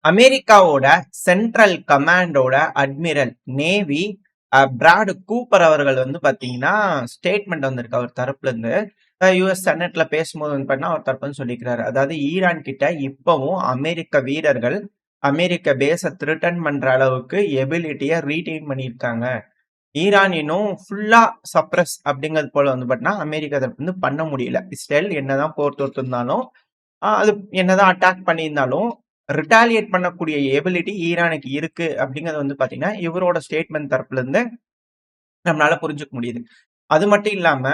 அமெரிக்காவோட சென்ட்ரல் கமாண்டோட admiral navy Brad Cooper அவர்கள் வந்து பாத்தீங்கன்னா ஸ்டேட்மெண்ட் வந்திருக்கு அவர் தரப்புல இருந்து. யுஎஸ் செனட்ல பேசும்போது வந்து பண்ணா அவர் தரப்புன்னு சொல்லிக்கிறாரு. அதாவது ஈரான் கிட்ட இப்பவும் அமெரிக்க வீரர்கள் அமெரிக்க பேஸ த்ரிட்டன் பண்ற அளவுக்கு எபிலிட்டியை ரீடைன் பண்ணியிருக்காங்க. ஈரான் இன்னும் ஃபுல்லா சப்ரஸ் அப்படிங்கிறது போல வந்து பார்த்தீங்கன்னா அமெரிக்கா தரப்பு வந்து பண்ண முடியல. இஸ்ரேல் என்னதான் போர் தொடுத்திருந்தாலும் அது என்னதான் அட்டாக் பண்ணியிருந்தாலும் ரிட்டாலியேட் பண்ணக்கூடிய எபிலிட்டி ஈரானுக்கு இருக்கு அப்படிங்கிறது வந்து பாத்தீங்கன்னா இவரோட ஸ்டேட்மெண்ட் தரப்புல இருந்து நம்மளால புரிஞ்சுக்க முடியுது. அது மட்டும் இல்லாம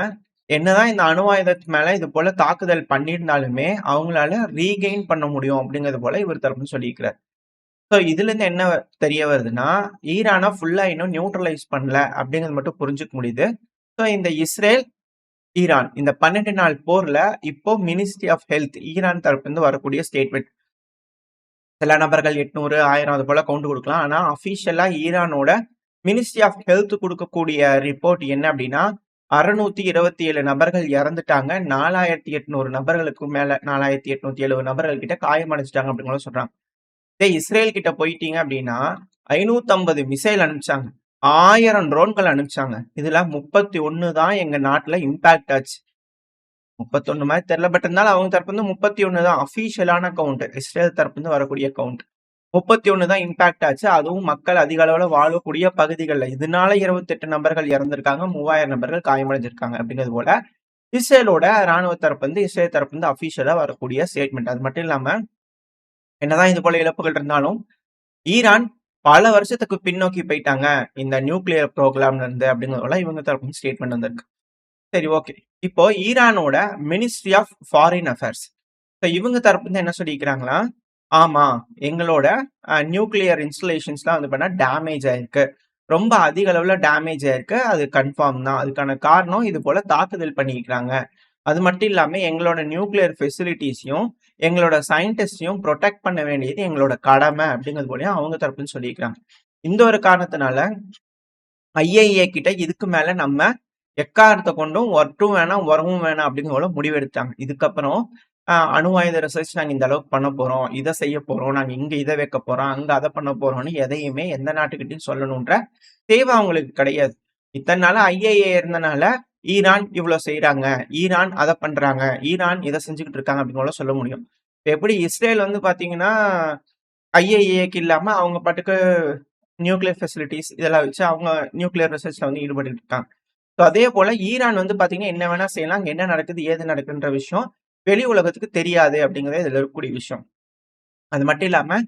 என்னதான் இந்த அணு ஆயுதத்து மேல இது போல தாக்குதல் பண்ணியிருந்தாலுமே அவங்களால ரீகெயின் பண்ண முடியும் அப்படிங்கிறது போல இவர் தரப்புன்னு சொல்லியிருக்கிறார். ஸோ இதுல இருந்து என்ன தெரிய வருதுன்னா ஈரானை ஃபுல்லா இன்னும் நியூட்ரலைஸ் பண்ணல அப்படிங்கிறது மட்டும் புரிஞ்சுக்க முடியுது. ஸோ இந்த இஸ்ரேல் ஈரான் இந்த 12 நாள் போர்ல இப்போ மினிஸ்ட்ரி ஆஃப் ஹெல்த் ஈரான் தரப்பு இருந்து வரக்கூடிய ஸ்டேட்மெண்ட் சில நபர்கள் 800 1000 அது போல கவுண்ட் கொடுக்கலாம். ஆனா அபிஷியலா ஈரானோட மினிஸ்ட்ரி ஆஃப் ஹெல்த் கொடுக்கக்கூடிய ரிப்போர்ட் என்ன அப்படின்னா 627 நபர்கள் இறந்துட்டாங்க, 4800 நபர்களுக்கு மேல 4870 நபர்கள் கிட்ட காயமடைஞ்சிட்டாங்க அப்படின்னு சொல்றாங்க. இஸ்ரேல் கிட்ட போயிட்டீங்க அப்படின்னா 550 மிசைல் அனுப்பிச்சாங்க, 1000 ட்ரோன்கள் அனுப்பிச்சாங்க. இதுல 31 தான் எங்க நாட்டுல இம்பாக்ட் ஆச்சு. 31 மாதிரி தெரியல, பட் இருந்தாலும் அவங்க தரப்பு வந்து 31 தான் அபிஷியலான கவுண்ட். இஸ்ரேல் தரப்பு வந்து வரக்கூடிய கவுண்ட் 31 தான் இம்பாக்ட் ஆச்சு. அதுவும் மக்கள் அதிக அளவுல வாழக்கூடிய பகுதிகளில். இதனால 28 நபர்கள் இறந்திருக்காங்க, 3000 நபர்கள் காயமடைஞ்சிருக்காங்க அப்படிங்கிறது போல இஸ்ரேலோட ராணுவ தரப்பு வந்து இஸ்ரேல் தரப்பு வந்து அபிஷியலா வரக்கூடிய ஸ்டேட்மெண்ட். அது மட்டும் இல்லாம என்னதான் இது போல இழப்புகள் இருந்தாலும் ஈரான் பல வருஷத்துக்கு பின்னோக்கி போயிட்டாங்க இந்த நியூக்ளியர் ப்ரோக்ராம்ல இருந்து அப்படிங்கிறதோட இவங்க தரப்பு ஸ்டேட்மெண்ட் வந்திருக்கு. சரி, ஓகே. இப்போ ஈரானோட மினிஸ்ட்ரி ஆஃப் ஃபாரின் அஃபேர்ஸ் இவங்க தரப்பு வந்து என்ன சொல்லிக்கிறாங்களா, ஆமா எங்களோட நியூக்ளியர் இன்ஸ்டலேஷன்ஸ்லாம் வந்து பண்ணா டேமேஜ் ஆயிருக்கு, ரொம்ப அதிக அளவுல டேமேஜ் ஆயிருக்கு, அது கன்ஃபார்ம் தான். அதுக்கான காரணம் இது போல தாக்குதல் பண்ணிக்கிறாங்க. அது மட்டும் இல்லாம எங்களோட நியூக்ளியர் ஃபெசிலிட்டிஸையும் எங்களோட சயின்டிஸ்டையும் ப்ரொடெக்ட் பண்ண வேண்டியது எங்களோட கடமை அப்படிங்கிறது போலயும் அவங்க தரப்புன்னு சொல்லிக்கிறாங்க. இந்த ஒரு காரணத்தினால ஐஏஏ கிட்ட இதுக்கு மேல நம்ம எக்காரணத்தை கொண்டும் ஒர்ட்டும் வேணாம் உரமும் வேணாம் அப்படிங்கிற முடிவெடுத்தாங்க. இதுக்கப்புறம் அணு ஆயுத ரிசர்ச் நாங்க இந்த அளவுக்கு பண்ண போறோம், இதை செய்ய போறோம், நாங்க இங்க இதை வைக்க போறோம், அங்க அதை பண்ண போறோம்னு எதையுமே எந்த நாட்டுக்கிட்டையும் சொல்லணும்ன்ற தேவை அவங்களுக்கு கிடையாது. இத்தனை நாள ஐஏஏ இருந்தனால ஈரான் இவ்வளவு செய்யறாங்க, ஈரான் அதை பண்றாங்க, ஈரான் இதை செஞ்சுக்கிட்டு இருக்காங்க அப்படின்னு சொல்ல முடியும். எப்படி இஸ்ரேல் வந்து பாத்தீங்கன்னா ஐஏஏக்கு இல்லாம அவங்க பாட்டுக்கு நியூக்ளியர் ஃபெசிலிட்டிஸ் இதெல்லாம் வச்சு அவங்க நியூக்ளியர் ரிசர்ச்ல வந்து ஈடுபட்டு இருக்காங்க. ஸோ அதே போல ஈரான் வந்து பாத்தீங்கன்னா என்ன வேணா செய்யலாம், அங்க என்ன நடக்குது ஏது நடக்குதுன்ற விஷயம் வெளி உலகத்துக்கு தெரியாது அப்படிங்கிறது இதுல இருக்கக்கூடிய விஷயம். அது மட்டும் இல்லாம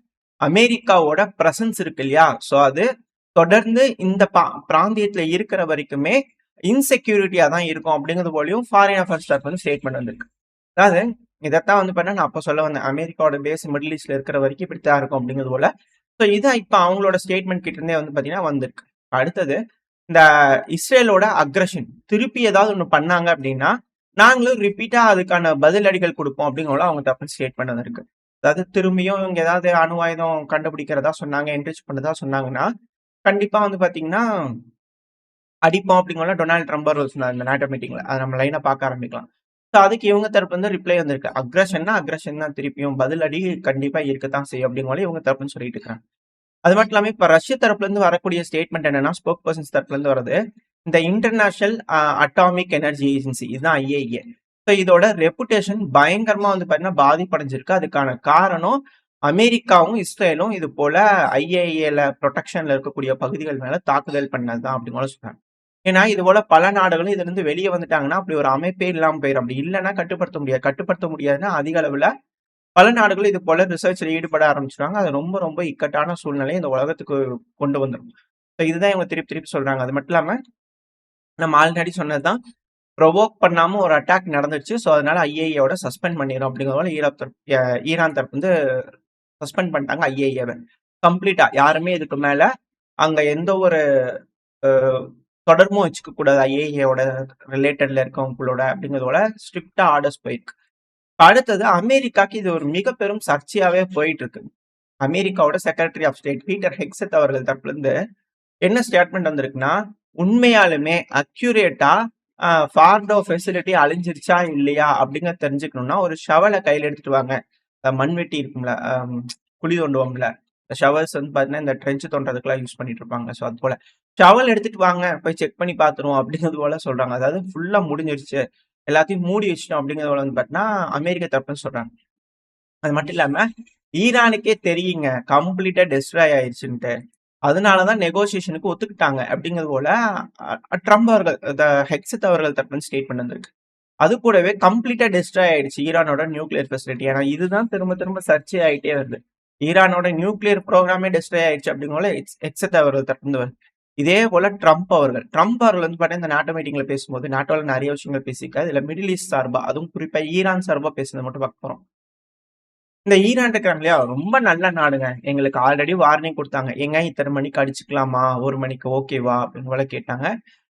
அமெரிக்காவோட பிரசன்ஸ் இருக்கு இல்லையா, ஸோ அது தொடர்ந்து இந்த பிராந்தியத்துல இருக்கிற வரைக்குமே இன்செக்யூரிட்டியா தான் இருக்கும் அப்படிங்கிறது போலயும் ஃபாரின் அஃபேர்ஸ் வந்து ஸ்டேட்மெண்ட் வந்திருக்கு. அதாவது இதைத்தான் வந்து பண்ண நான் அப்ப சொல்ல வந்தேன், அமெரிக்காவோட பேஸ் மிடில் ஈஸ்ட்ல இருக்கிற வரைக்கும் இப்படித்தான் இருக்கும் அப்படிங்கிறது போல. ஸோ இதான் இப்ப அவங்களோட ஸ்டேட்மெண்ட் கிட்ட இருந்தே வந்து பாத்தீங்கன்னா வந்திருக்கு. அடுத்தது இந்த இஸ்ரேலோட அக்ரஷன் திருப்பி ஏதாவது ஒண்ணு பண்ணாங்க அப்படின்னா நாங்களும் ரிப்பீட்டா அதுக்கான பதிலடிகள் கொடுப்போம் அப்படிங்கிற அவங்க தப்பு ஸ்டேட்மெண்ட் வந்திருக்கு. அதாவது திரும்பியும் இவங்க ஏதாவது அணு ஆயுதம் கண்டுபிடிக்கிறதா சொன்னாங்க, என்ரிச் பண்ணதா சொன்னாங்கன்னா கண்டிப்பா வந்து பாத்தீங்கன்னா அடிப்போம் அப்படிங்கிற டொனால்டு ட்ரம்ப் சொன்னார் இந்த நாட்டோ மீட்டிங்ல. அதை நம்ம லைனா பார்க்க ஆரம்பிக்கலாம். ஸோ அதுக்கு இவங்க தரப்பு வந்து ரிப்ளை வந்திருக்கு, அக்ரஷன்னா அக்ரஷன் தான், திருப்பியும் பதிலடி கண்டிப்பா இருக்கத்தான் செய்யும் அப்படிங்கிற இவங்க தரப்புன்னு சொல்லிட்டு இருக்காங்க. அது மட்டும் இல்லாம இப்ப ரஷ்ய தரப்புல இருந்து வரக்கூடிய ஸ்டேட்மெண்ட் என்னன்னா, ஸ்போக் பர்சன்ஸ் தரப்புல இருந்து வருது, இந்த இன்டர்நேஷனல் அட்டாமிக் எனர்ஜி ஏஜென்சி இதுதான் ஐஏஏ. ஸோ இதோட ரெப்புடேஷன் பயங்கரமா வந்து பாத்தீங்கன்னா பாதிப்படைஞ்சிருக்கு. அதுக்கான காரணம் அமெரிக்காவும் இஸ்ரேலும் இது போல ஐஏஏல ப்ரொடெக்ஷன்ல இருக்கக்கூடிய பகுதிகள் மேல தாக்குதல் பண்ணதுதான் அப்படின்னு சொல்றாங்க. ஏன்னா இது போல பல நாடுகளும் இதுல இருந்து வெளியே வந்துட்டாங்கன்னா அப்படி ஒரு அமைப்பே இல்லாம போயிடும். அப்படி இல்லைன்னா கட்டுப்படுத்த முடியாது. கட்டுப்படுத்த முடியாதுன்னா அதிக அளவுல பல நாடுகளும் இது போல ரிசர்ச்ல ஈடுபட ஆரம்பிச்சிட்டாங்க. அது ரொம்ப ரொம்ப இக்கட்டான சூழ்நிலை இந்த உலகத்துக்கு கொண்டு வந்துடும். இதுதான் இவங்க திருப்பி திருப்பி சொல்றாங்க. அது மட்டும் இல்லாம நம்ம ஆல்ரெடி சொன்னதுதான், ப்ரொவோக் பண்ணாம ஒரு அட்டாக் நடந்துச்சு, ஸோ அதனால ஐஏஏவோட சஸ்பெண்ட் பண்ணிடும் அப்படிங்கிறத ஈரான் தரப்பு வந்து சஸ்பெண்ட் பண்ணிட்டாங்க ஐஏஏவை கம்ப்ளீட்டா. யாருமே இதுக்கு மேல அங்க எந்த ஒரு தொடர்பும் வச்சுக்க கூடாது ஐஏஏவோட ரிலேட்டட்ல இருக்கவங்களோட அப்படிங்கிறதோட ஸ்ட்ரிக்டா ஆர்டர்ஸ் போயிருக்கு. அடுத்தது அமெரிக்காக்கு இது ஒரு மிக பெரும் சர்ச்சையாவே போயிட்டு இருக்கு. அமெரிக்காவோட secretary of state Peter Hegseth அவர்கள் தரப்புல இருந்து என்ன ஸ்டேட்மெண்ட் வந்திருக்குன்னா, உண்மையாலுமே அக்யூரேட்டா ஃபார்டோ ஃபெசிலிட்டி அழிஞ்சிருச்சா இல்லையா அப்படிங்க தெரிஞ்சுக்கணும்னா ஒரு ஷவலை கையில எடுத்துட்டு வாங்க, மண்வெட்டி இருக்கும்ல, குழி தோண்டுவோம்ல, ஷவர்ஸ் வந்து பார்த்தீங்கன்னா, இந்த ட்ரென்ச் தோண்டுறதுக்குலாம் யூஸ் பண்ணிட்டு இருப்பாங்க. ஸோ அது போல. ஷவல் எடுத்துட்டு வாங்க, போய் செக் பண்ணி பார்த்துருவோம் அப்படிங்கிறது போல சொல்றாங்க. அதாவது ஃபுல்லா முடிஞ்சிருச்சு. எல்லாத்தையும் மூடி வச்சுட்டோம் அப்படிங்கிறது போல வந்து பார்த்தீங்கன்னா, அமெரிக்க தரப்புன்னு சொல்றாங்க. அது மட்டும் இல்லாம, ஈரானுக்கே தெரியுங்க. கம்ப்ளீட்டா டெஸ்ட்ராய் ஆயிருச்சுன்ட்டு. அதனால தான் நெகோசியேஷனுக்கு ஒத்துக்கிட்டாங்க. அப்படிங்கிறது போல ட்ரம்ப் அவர்கள் ஹெக்ஸத் அவர்கள் தரப்புல ஸ்டேட்மெண்ட் வந்திருக்கு. அது கூடவே கம்ப்ளீட்டா டெஸ்ட்ராய் ஆயிடுச்சு ஈரானோட நியூக்ளியர் ஃபெசிலிட்டி. ஏன்னா இதுதான் திரும்ப திரும்ப சர்ச்சை ஆயிட்டே வருது. ஈரானோட நியூக்ளியர் ப்ரோகிராமே டெஸ்ட்ராய் ஆயிடுச்சு அப்படிங்கறதுல ஹெக்ஸத் அவர்கள் தரப்புல வருது. இதே போல ட்ரம்ப் அவர்கள் வந்து பாத்தீங்கன்னா, இந்த நாட்டோ மீட்டிங்ல பேசும்போது நாட்டோல நிறைய விஷயங்கள் பேசியிருக்காரு. இதுல மிடில் ஈஸ்ட் சார்பா, அதுவும் குறிப்பா ஈரான் சார்பா பேசுனது மட்டும் பார்க்க போறோம். இந்த ஈரான் இருக்கிறாங்க இல்லையா, ரொம்ப நல்ல நாடுங்க. எங்களுக்கு ஆல்ரெடி வார்னிங் குடுத்தாங்க. "ஏங்க இத்தன மணிக்கு அடிச்சுக்கலாமா? 1 மணிக்கு ஓகேவா?" அப்படின்னு போல கேட்டாங்க.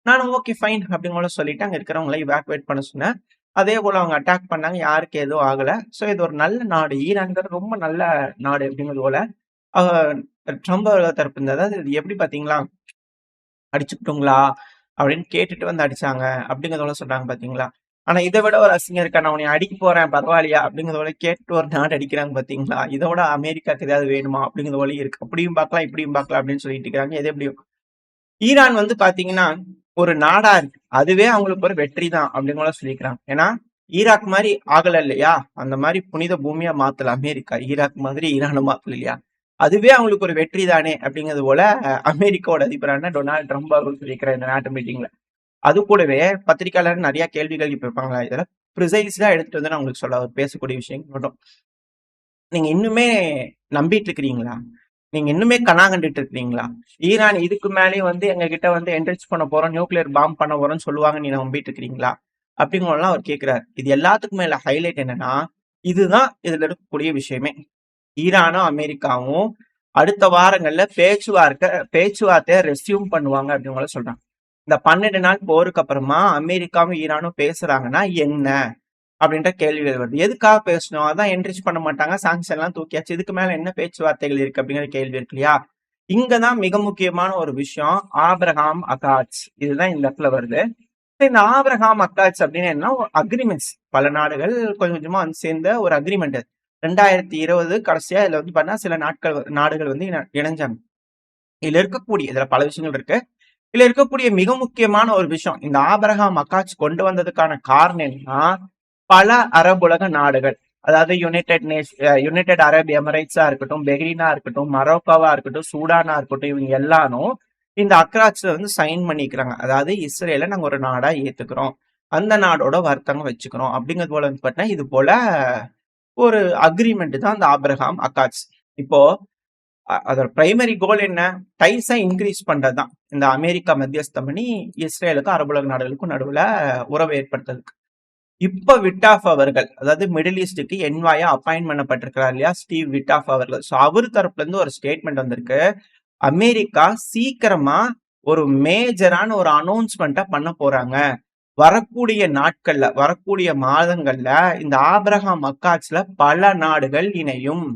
நானும் ஓகே ஃபைன் அப்படின்னு போல சொல்லிட்டு, அங்க இருக்கிறவங்கள இவாக்குவேட் பண்ண சொன்னேன். அதே போல அவங்க அட்டாக் பண்ணாங்க. யாருக்கும் எதுவும் ஆகல. ஸோ இது ஒரு நல்ல நாடு. ஈரான்ங்கிறது ரொம்ப நல்ல நாடு அப்படிங்கிறது போல, அ ட்ரம்ப் அவர்கள் தரப்பு இருந்தது. அதாவது இது எப்படி பார்த்தீங்களா? "அடிச்சுக்கட்டுங்களா?" அப்படின்னு கேட்டுட்டு வந்து அடிச்சாங்க. அப்படிங்கிறது போல சொல்றாங்க பார்த்தீங்களா? ஆனா இத விட ஒரு அசிங்கம் இருக்கா? "நான் உன்னைய அடிக்க போறேன் பரவாயில்லையா?" அப்படிங்கிறது போல கேட்டுட்டு ஒரு நாடு அடிக்கிறாங்க பார்த்தீங்களா? இத விட அமெரிக்காக்கு ஏதாவது வேணுமா? அப்படிங்கிறது போலயும் இருக்கு. அப்படியும் பார்க்கலாம், இப்படியும் பார்க்கலாம் அப்படின்னு சொல்லிட்டு இருக்கிறாங்க. எது எப்படியோ. ஈரான் வந்து பார்த்தீங்கன்னா, ஒரு நாடா இருக்கு. அதுவே அவங்களுக்கு ஒரு வெற்றி தான் அப்படின்னு கூட சொல்லிக்கிறாங்க. ஏன்னா, ஈராக் மாரி ஆகல இல்லையா? அந்த மாரி புனித பூமியா மாத்தல அமெரிக்கா. ஈராக் மாதிரி ஈரான மாத்தல இல்லையா? அதுவே அவங்களுக்கு ஒரு வெற்றி தானே அப்படிங்கிறது போல அமெரிக்காவோட அதிபரான டொனால்ட் ட்ரம்ப் அவர்கள் சொல்லியிருக்கிறார் இந்த நாட்டு மீட்டிங்ல. அது கூடவே பத்திரிக்கையாளர் நிறைய கேள்விகள் கேட்பாங்களா, இதெல்லாம் ப்ரிசைஸ்டா எடுத்துட்டு வந்து நான் உங்களுக்கு சொல்ல அவர் பேசக்கூடிய விஷயம் மட்டும். நீங்க இன்னுமே நம்பிட்டு இருக்கிறீங்களா? நீங்க இன்னுமே கனா கண்டுட்டு இருக்கிறீங்களா? ஈரான் இதுக்கு மேலயும் வந்து எங்ககிட்ட வந்து என்ரிச் பண்ண போறோம், நியூக்ளியர் பாம் பண்ண போறோம்னு சொல்லுவாங்க. நீங்க நம்பிட்டு இருக்கிறீங்களா? அப்படிங்கறதெல்லாம் அவர் கேட்கிறாரு. இது எல்லாத்துக்கும் மேல ஹைலைட் என்னன்னா, இதுதான் இதுல இருக்கக்கூடிய விஷயமே. ஈரானும், அமெரிக்காவும் அடுத்த வாரங்கள்ல பேச்சுவார்த்தைய ரெஸ்யூம் பண்ணுவாங்க அப்படின்னு கூட சொல்றாங்க. இந்த 12 நாள் போருக்கு அப்புறமா அமெரிக்காவும், ஈரானும் பேசுறாங்கன்னா என்ன? அப்படின்ற கேள்விகள் வருது. எதுக்காக பேசணும்? அதான் என்ரிச் பண்ண மாட்டாங்க. சாங்ஷன்லாம் தூக்கியாச்சு. இதுக்கு மேல என்ன பேச்சுவார்த்தைகள் இருக்கு? அப்படிங்கிற கேள்வி இருக்கு இல்லையா? இங்க தான் மிக முக்கியமான ஒரு விஷயம். ஆபிரகாம் அகாட்ஸ். இதுதான் இந்த இடத்துல வருது. இந்த ஆபிரகாம் அக்காட்ஸ் அப்படின்னு என்ன அக்ரிமெண்ட்ஸ். பல நாடுகள் கொஞ்சம் கொஞ்சமா வந்து சேர்ந்த ஒரு அக்ரிமெண்ட். 2020 கடைசியா இதுல வந்து பார்த்தீங்கன்னா, சில நாடுகள் வந்து இணைஞ்சாங்க. இதுல பல விஷயங்கள் இருக்கு. இதுல இருக்கக்கூடிய மிக முக்கியமான ஒரு விஷயம். இந்த ஆபிரகாம் அக்காட்ஸ் கொண்டு வந்ததுக்கான காரணம் என்னன்னா, பல அரபுலக நாடுகள். அதாவது யுனைடெட் அரப் எமிரேட்ஸா இருக்கட்டும், பெஹ்ரீனா இருக்கட்டும், மொரோக்கோவா இருக்கட்டும், சூடானா இருக்கட்டும், இவங்க எல்லாரும் இந்த அக்ராட்ஸ்ல வந்து சைன் பண்ணிக்கிறாங்க. அதாவது இஸ்ரேல நாங்க ஒரு நாடா ஏத்துக்கிறோம். அந்த நாடோட வர்த்தகம் வச்சுக்கிறோம். அப்படிங்கிறது போல வந்து பார்த்தீங்கன்னா, இது போல ஒரு அக்ரிமெண்ட் தான் அந்த ஆபிரகாம் அக்காட்ஸ். இப்போ அதோட பிரைமரி கோல் என்ன? டைஸை இன்க்ரீஸ் பண்றதுதான். இந்த அமெரிக்கா மத்தியஸ்தம் பண்ணி இஸ்ரேலுக்கும் அரபுலக நாடுகளுக்கும் நடுவுல உறவு ஏற்படுத்துறதுக்கு. இப்ப விட்டாஃப் அவர்கள், அதாவது மிடில் ஈஸ்டுக்கு என்வாயா அப்பாயின்ட் பண்ணப்பட்டிருக்கிறார் இல்லையா, ஸ்டீவ் விட்டாஃப் அவர்கள். ஸோ அவர் தரப்புல இருந்து ஒரு ஸ்டேட்மெண்ட் வந்திருக்கு. அமெரிக்கா சீக்கிரமா ஒரு மேஜரான ஒரு அனௌன்ஸ்மெண்ட்டா பண்ண போறாங்க. வரக்கூடிய நாட்கள்ல, வரக்கூடிய மாதங்கள்ல இந்த ஆபிரகாம் அக்காட்ஸ்ல பல நாடுகள் இணையும்.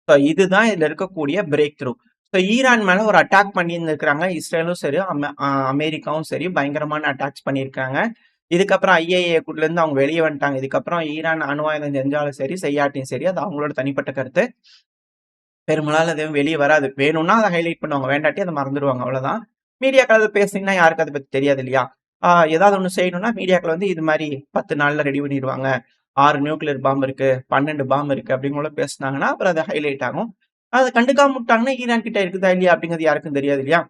ஸோ இதுதான் இதுல இருக்கக்கூடிய பிரேக் த்ரூ. ஸோ ஈரான் மேல ஒரு அட்டாக் பண்ணியிருந்திருக்கிறாங்க. இஸ்ரேலும் சரி, அமெரிக்காவும் சரி பயங்கரமான அட்டாக்ஸ் பண்ணியிருக்காங்க. இதுக்கப்புறம் IAEA-க்குள்ள இருந்து அவங்க வெளியே வந்துட்டாங்க. இதுக்கப்புறம் ஈரான் அணு ஆயுதம் செஞ்சாலும் சரி, செய்யாட்டியும் சரி, அது அவங்களோட தனிப்பட்ட கருத்து. பெரும்பாலும் அது வெளியே வராது. வேணும்னா அதை ஹைலைட் பண்ணுவாங்க. வேண்டாட்டி அதை மறந்துடுவாங்க. அவ்வளவுதான். மீடியாக்கள் அதை பேசுனீங்கன்னா யாருக்கு அதை பத்தி தெரியாது இல்லையா? ஏதாவது ஒண்ணு செய்யணும்னா மீடியாக்கள் வந்து இது மாதிரி 10 நாள்ல ரெடி பண்ணிடுவாங்க. 6 நியூக்ளியர் பாம்பு இருக்கு, 12 பாம்பு இருக்கு அப்படிங்கிற பேசுனாங்கன்னா அப்புறம் அது ஹைலைட் ஆகும். அதை கண்டுக்காம விட்டாங்கன்னா ஈரான் கிட்ட இருக்குதா இல்லையா அப்படிங்கிறது யாருக்கும் தெரியாது இல்லையா?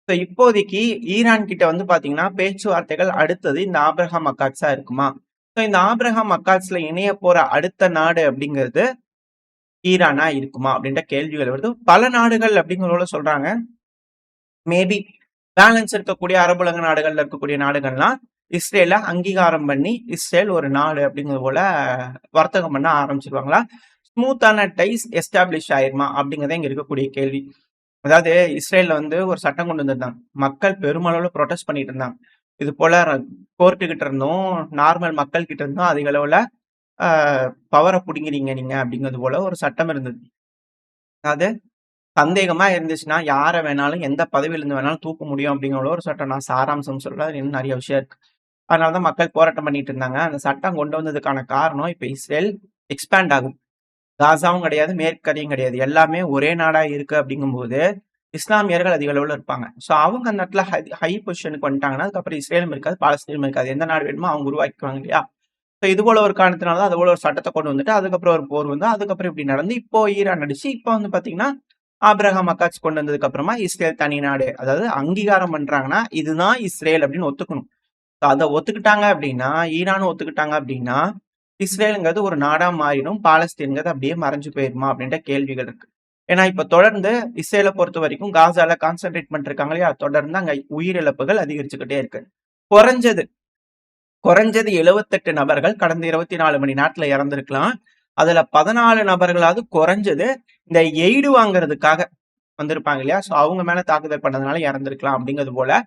ஸோ இப்போதைக்கு ஈரான் கிட்ட வந்து பாத்தீங்கன்னா பேச்சுவார்த்தைகள் அடுத்தது இந்த ஆபிரகாம் அக்காட்ஸா இருக்குமா? ஸோ இந்த ஆபிரகாம் அக்காட்ஸ்ல இணைய போற அடுத்த நாடு அப்படிங்கிறது ஈரானா இருக்குமா? அப்படின்ற கேள்விகள் வருது. பல நாடுகள் அப்படிங்கிறவங்கள சொல்றாங்க. மேபி பேலன்ஸ் இருக்கக்கூடிய அரபுலக நாடுகள்ல இருக்கக்கூடிய நாடுகள்லாம் இஸ்ரேல அங்கீகாரம் பண்ணி இஸ்ரேல் ஒரு நாடு அப்படிங்கிறது போல வர்த்தகம் பண்ண ஆரம்பிச்சிருவாங்களா? ஸ்மூத்தான டைஸ் எஸ்டாப்ளிஷ் ஆயிருமா? அப்படிங்கிறத இங்க இருக்கக்கூடிய கேள்வி. அதாவது இஸ்ரேல்ல வந்து ஒரு சட்டம் கொண்டு வந்திருந்தாங்க. மக்கள் பெருமளவுல புரொட்டஸ்ட் பண்ணிட்டு இருந்தாங்க. இது போல கோர்ட்டு கிட்ட இருந்தும், நார்மல் மக்கள் கிட்ட இருந்தும் அதிக அளவுல பவர புடுங்கிறீங்க நீங்க அப்படிங்கிறது போல ஒரு சட்டம் இருந்தது. அதாவது சந்தேகமா இருந்துச்சுன்னா யார வேணாலும் எந்த பதவியில இருந்து வேணாலும் தூக்க முடியும் அப்படிங்கிற ஒரு சட்டம். நான் சாராம்சம் சொல்ல இன்னும் நிறைய விஷயம் இருக்கு. அதனாலதான் மக்கள் போராட்டம் பண்ணிட்டு இருந்தாங்க. அந்த சட்டம் கொண்டு வந்ததுக்கான காரணம் இப்ப இஸ்ரேல் எக்ஸ்பேண்ட் ஆகும். காசாவும் கிடையாது, மேற்கு கரையும் கிடையாது. எல்லாமே ஒரே நாடா இருக்கு அப்படிங்கும்போது, இஸ்லாமியர்கள் அதிக அளவுல இருப்பாங்க. ஸோ அவங்க அந்த இடத்துல ஹை பொசிஷனுக்கு வந்துட்டாங்கன்னா, அதுக்கப்புறம் இஸ்ரேலும் இருக்காது, பாலஸ்தீனும் இருக்காது. எந்த நாடு வேணுமோ அவங்க உருவாக்கிக்குவாங்க இல்லையா? ஸோ இது போல ஒரு காரணத்தினால தான் அது போல ஒரு சட்டத்த கொண்டு வந்துட்டு, அதுக்கப்புறம் ஒரு போர் வந்து, அதுக்கப்புறம் இப்படி நடந்து, இப்போ ஈரான் அடிச்சு, இப்போ வந்து பார்த்தீங்கன்னா, ஆபிரகாம் அக்காட்சி கொண்டு வந்ததுக்கு அப்புறமா இஸ்ரேல் தனி நாடு. அதாவது அங்கீகாரம் பண்றாங்கன்னா, இதுதான் இஸ்ரேல் அப்படின்னு ஒத்துக்கணும். அத ஒத்துக்கிட்டாங்க அப்படின்னா, ஈரானும் ஒத்துக்கிட்டாங்க அப்படின்னா, இஸ்ரேல்ங்கிறது ஒரு நாடா மாறிடும். பாலஸ்தீன்ங்கிறது அப்படியே மறைஞ்சு போயிருமா அப்படின்ற கேள்விகள் இருக்கு. ஏன்னா, இப்ப தொடர்ந்து இஸ்ரேல பொறுத்தவரைக்கும் காசால கான்சன்ட்ரேட் பண்ணிருக்காங்க இல்லையா? தொடர்ந்து அங்க உயிரிழப்புகள் அதிகரிச்சுக்கிட்டே இருக்கு. குறைஞ்சது குறைஞ்சது 78 நபர்கள் கடந்த 24 மணி நேரத்துல இறந்திருக்கலாம். அதுல 14 நபர்களாவது குறைஞ்சது இந்த எய்டு வாங்குறதுக்காக வந்திருப்பாங்க இல்லையா? ஸோ அவங்க மேல தாக்குதல் பண்ணதுனால இறந்திருக்கலாம் அப்படிங்கிறது போல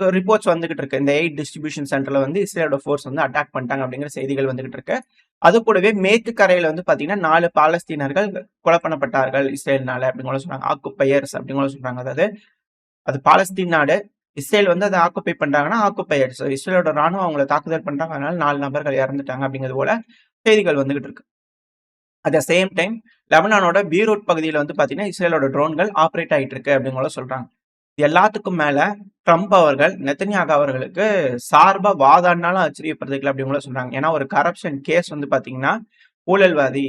ரிப்போர்ட்ஸ் வந்துகிட்டு இருக்கு. இந்த எய்ட் டிஸ்ட்ரிபியூஷன் சென்டர்ல வந்து இஸ்ரேலோட ஃபோர்ஸ் வந்து அட்டாக் பண்ணிட்டாங்க அப்படிங்கிற செய்திகள் வந்துகிட்டு இருக்கு. அது கூடவே மேற்கு கரையில வந்து பாத்தீங்கன்னா 4 பாலஸ்தீனர்கள் கொலை பண்ணப்பட்டார்கள் இஸ்ரேல்னால அப்படின்னு சொல்றாங்க. ஆக்குப்பையர்ஸ் அப்படின்னு சொல்றாங்க. அதாவது அது பாலஸ்தீன் நாடு. இஸ்ரேல் வந்து அதை ஆக்குப்பை பண்றாங்கன்னா ஆக்குப்பையர்ஸ். இஸ்ரேலோட ராணுவம் அவங்களை தாக்குதல் பண்றாங்க. அதனால 4 நபர்கள் இறந்துட்டாங்க அப்படிங்கிறது போல செய்திகள் வந்துகிட்டு இருக்கு. அட் த சேம் டைம் லெபனானோட பீரூட் பகுதியில் வந்து பாத்தீங்கன்னா இஸ்ரேலோட ட்ரோன்கள் ஆப்ரேட் ஆயிட்டு இருக்கு அப்படின்னு சொல்றாங்க. எல்லாத்துக்கும் மேல ட்ரம்ப் அவர்கள் நெத்தன்யாகு அவர்களுக்கு சார்பா வாதாடினாலும் ஆச்சரியப்படுறதுக்கு அப்படின்னு சொல்றாங்க. ஏன்னா ஒரு கரப்ஷன் கேஸ் வந்து பாத்தீங்கன்னா ஊழல்வாதி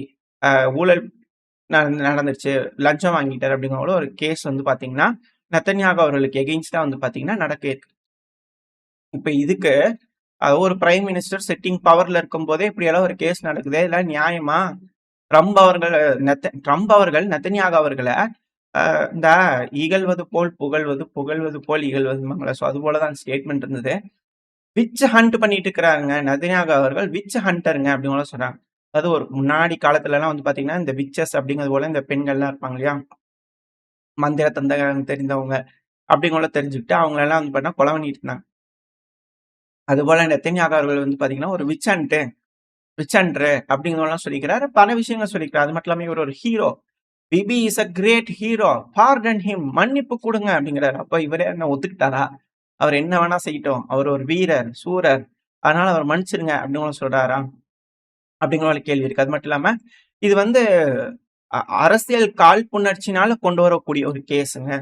ஊழல் நடந்துருச்சு, லஞ்சம் வாங்கிட்டார் அப்படிங்கிற ஒரு கேஸ் வந்து பாத்தீங்கன்னா நெத்தன்யாகு அவர்களுக்கு எகெயின்ஸ்டா வந்து பாத்தீங்கன்னா நடக்க இருக்கு. இப்ப இதுக்கு ஒரு பிரைம் மினிஸ்டர் சிட்டிங் பவர்ல இருக்கும் போதே இப்படி எல்லாம் ஒரு கேஸ் நடக்குது, இதெல்லாம் நியாயமா? ட்ரம்ப் அவர்கள் நெத்தன்யாகு அவர்களை இந்த இகழ்வது போல் புகழ்வது, புகழ்வது போல் இகழ்வதுமாங்களா? ஸோ அது போலதான் ஸ்டேட்மெண்ட் இருந்தது. விச் ஹண்ட் பண்ணிட்டு இருக்கிறாங்க நெதன்யாகு அவர்கள், விச் ஹண்டருங்க அப்படின்னு சொல்றாங்க. அது ஒரு முன்னாடி காலத்துல எல்லாம் வந்து பாத்தீங்கன்னா இந்த விச்சஸ் அப்படிங்கிறது போல இந்த பெண்கள்லாம் இருப்பாங்க இல்லையா? மந்திர தந்திரம் தெரிந்தவங்க அப்படிங்கிற தெரிஞ்சுக்கிட்டு அவங்கள எல்லாம் வந்து பார்த்தா கொலை பண்ணிட்டு இருந்தாங்க. அது போல நெத்தன்யாகு அவர்கள் வந்து பாத்தீங்கன்னா ஒரு விச் ஹண்டர் அப்படிங்கிறதெல்லாம் சொல்லிக்கிறாரு. பல விஷயங்கள் சொல்லிக்கிறார். அது மட்டும் இல்லாம இவர் ஒரு hero. Bibi is a great hero, pardon him, மன்னிப்பு கொடுங்க அப்படிங்கிறாரு. அப்ப இவரே என்ன ஒத்துக்கிட்டாரா? அவர் என்ன வேணா செய்யட்டும், அவர் ஒரு வீரர், சூரர், அதனால அவர் மன்னிச்சிருங்க அப்படின்னு சொல்றாரா? அப்படிங்கிற ஒரு கேள்வி இருக்கு. அது மட்டும் இல்லாம இது வந்து அரசியல் காழ்ப்புணர்ச்சினால கொண்டு வரக்கூடிய ஒரு கேஸுங்க.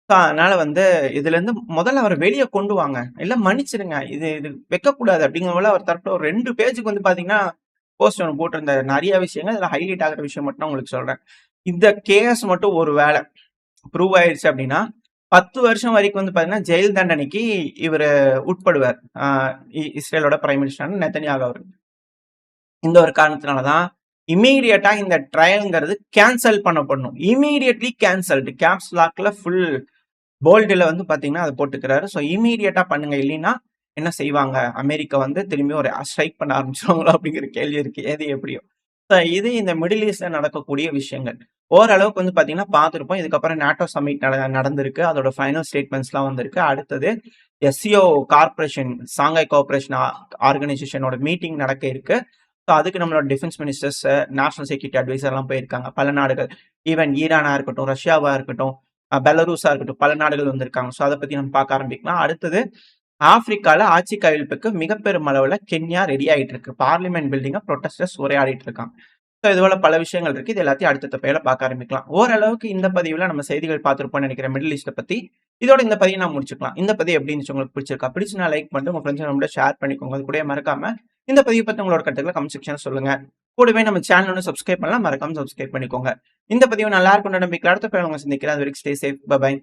அதனால வந்து இதுல இருந்து முதல்ல அவர் வெளியே கொண்டு வாங்க, இல்ல மன்னிச்சிருங்க, இது இது வைக்கக்கூடாது அப்படிங்கிற போல அவர் தரப்புல ஒரு 2 பேஜுக்கு வந்து பாத்தீங்கன்னா போஸ்ட் ஒன்று போட்டிருந்தாரு. நிறைய விஷயங்கள் இதுல ஹைலைட் ஆகிற விஷயம் மட்டும் நான் உங்களுக்கு சொல்றேன். இந்த கேஸ் மட்டும் ஒரு வேளை ப்ரூவ் ஆயிடுச்சு அப்படின்னா 10 வருஷம் வரைக்கும் வந்து பாத்தீங்கன்னா ஜெயில் தண்டனைக்கு இவர் உட்படுவார். இஸ்ரேலோட பிரைம் மினிஸ்டர் நெத்தன்யாகு அவர். இந்த ஒரு காரணத்தினாலதான் இமீடியட்டா இந்த ட்ரையல்ங்கிறது கேன்சல் பண்ணப்படணும். இமீடியட்லி கேன்சல்டு, கேப்ஸ் லாக்ல ஃபுல் போல்டுல வந்து பாத்தீங்கன்னா அதை போட்டுக்கிறாரு. ஸோ இமீடியட்டா பண்ணுங்க, இல்லைன்னா என்ன செய்வாங்க? அமெரிக்கா வந்து திரும்பி ஒரு ஸ்ட்ரைக் பண்ண ஆரம்பிச்சிருவாங்களா அப்படிங்கிற கேள்வி இருக்கு. எது எப்படியோ இது இந்த மிடில் ஈஸ்ட்ல நடக்கக்கூடிய விஷயங்கள். ஓரளவுக்கு வந்து பாத்தீங்கன்னா பார்த்திருப்போம். இதுக்கப்புறம் நாட்டோ சமிட் நடந்திருக்கு. அதோட ஃபைனல் ஸ்டேட்மெண்ட்ஸ் எல்லாம் வந்திருக்கு. அடுத்தது எஸ்சிஓ கார்பரேஷன், சாங்காய் கோஆபரேஷன் ஆர்கனைசேஷனோட மீட்டிங் நடக்க இருக்கு. ஸோ அதுக்கு நம்மளோட defence ministers, national security advisor எல்லாம் போயிருக்காங்க. பல நாடுகள், ஈவன் ஈரானா இருக்கட்டும், ரஷ்யாவா இருக்கட்டும், பெலரூஸா இருக்கட்டும், பல நாடுகள் வந்திருக்காங்க. ஸோ அதை பத்தி நம்ம பார்க்க ஆரம்பிக்கலாம். அடுத்தது ஆப்பிரிக்கால ஆட்சி கவிழ்ப்புக்கு மிகப்பெரும் அளவுல கென்யா ரெடி ஆயிட்டு இருக்கு. பார்லிமெண்ட் பில்டிங்க ப்ரொட்டஸ்டர்ஸ் உரையாடிட்டு இருக்காங்க. ஸோ இது போல பல விஷயங்கள் இருக்கு. இது எல்லாத்தையும் அடுத்த பேர்ல பார்க்க ஆரம்பிக்கலாம். ஓரளவுக்கு இந்த பதிவுல நம்ம செய்திகள் பார்த்திருப்போம்னு நினைக்கிறேன் மிடில் ஈஸ்ட பத்தி. இதோட இந்த பதிவை நான் முடிச்சுக்கலாம். இந்த பதிவு எப்படி இருந்துச்சு, உங்களுக்கு பிடிச்சிருக்கா? பிடிச்சுனா லைக் பண்ணிட்டு உங்க ஃப்ரெண்ட்ஸ் நம்மளோட ஷேர் பண்ணிக்கோங்க. அது கூட மறக்காம இந்த பதிவு பத்தி உங்களோட கருத்துக்களை கமெண்ட் செக்ஷன்ல சொல்லுங்க. கூடவே நம்ம சேனல் ஒன்று சப்ஸ்கிரைப் பண்ணலாம், மறக்காம சப்ஸ்கிரைப் பண்ணிக்கோங்க. இந்த பதிவு நல்லா இருக்கும் நம்பிக்கை அடுத்த பேர் உங்க சந்திக்கிறேன். அது வரைக்கும் ஸ்டே சேஃப், பை.